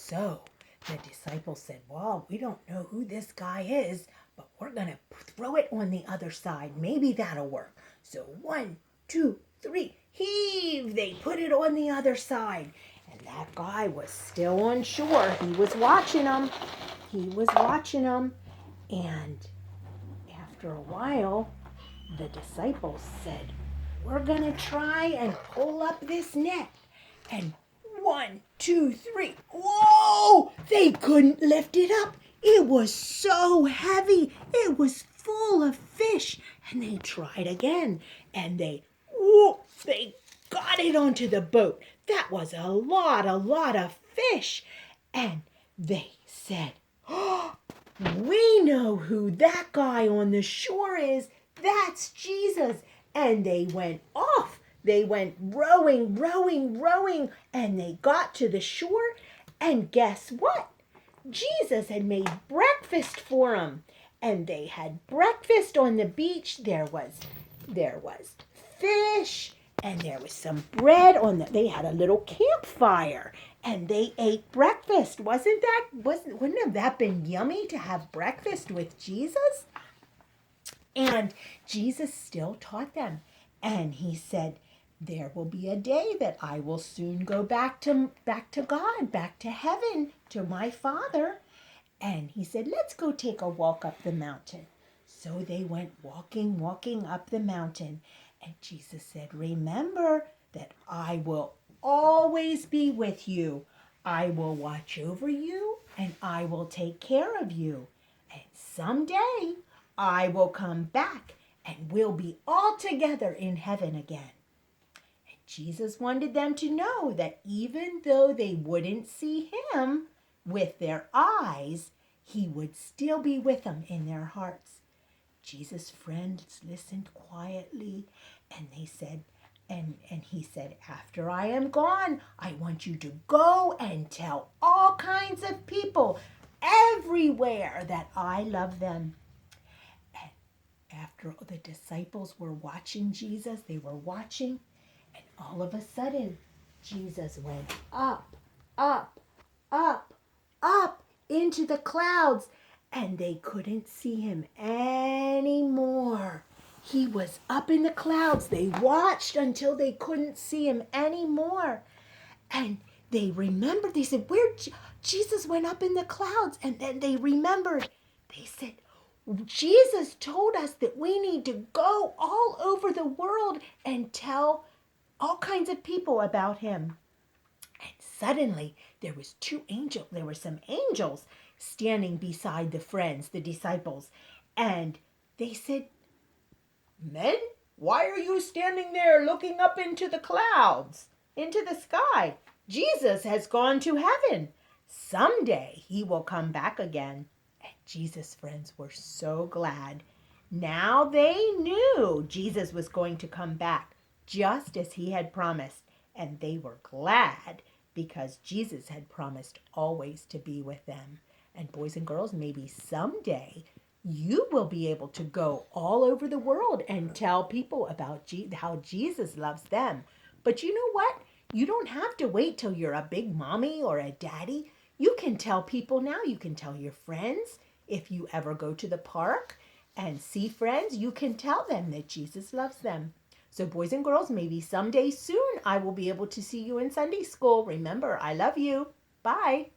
So the disciples said, well, we don't know who this guy is, but we're going to throw it on the other side. Maybe that'll work. So 1, 2, 3, heave. They put it on the other side. And that guy was still on shore. He was watching them. And after a while, the disciples said, we're going to try and pull up this net. And 1, 2, 3, whoa! They couldn't lift it up. It was so heavy. It was full of fish. And they tried again. And they got it onto the boat. That was a lot of fish. And they said, oh, we know who that guy on the shore is. That's Jesus. And they went off. They went rowing, and they got to the shore. And guess what? Jesus had made breakfast for them. And they had breakfast on the beach. There was fish, and there was some bread they had a little campfire, and they ate breakfast. Wouldn't have that been yummy to have breakfast with Jesus? And Jesus still taught them. And he said, there will be a day that I will soon go back to God, back to heaven, to my Father. And he said, let's go take a walk up the mountain. So they went walking up the mountain. And Jesus said, remember that I will always be with you. I will watch over you, and I will take care of you. And someday I will come back, and we'll be all together in heaven again. And Jesus wanted them to know that even though they wouldn't see him with their eyes, he would still be with them in their hearts. Jesus' friends listened quietly, and they said, and he said, after I am gone, I want you to go and tell all kinds of people everywhere that I love them. And after the disciples were watching Jesus, they were watching, and all of a sudden, Jesus went up into the clouds, and they couldn't see him anymore. He was up in the clouds. They watched until they couldn't see him anymore. And they remembered, they said, Jesus went up in the clouds. And then they remembered, they said, Jesus told us that we need to go all over the world and tell all kinds of people about him. And suddenly there were some angels standing beside the friends, the disciples. And they said, men, why are you standing there looking up into the clouds, into the sky? Jesus has gone to heaven. Someday he will come back again. And Jesus' friends were so glad. Now they knew Jesus was going to come back, just as he had promised. And they were glad because Jesus had promised always to be with them. And boys and girls, maybe someday you will be able to go all over the world and tell people about how Jesus loves them. But you know what? You don't have to wait till you're a big mommy or a daddy. You can tell people now. You can tell your friends. If you ever go to the park and see friends, you can tell them that Jesus loves them. So boys and girls, maybe someday soon I will be able to see you in Sunday school. Remember, I love you. Bye.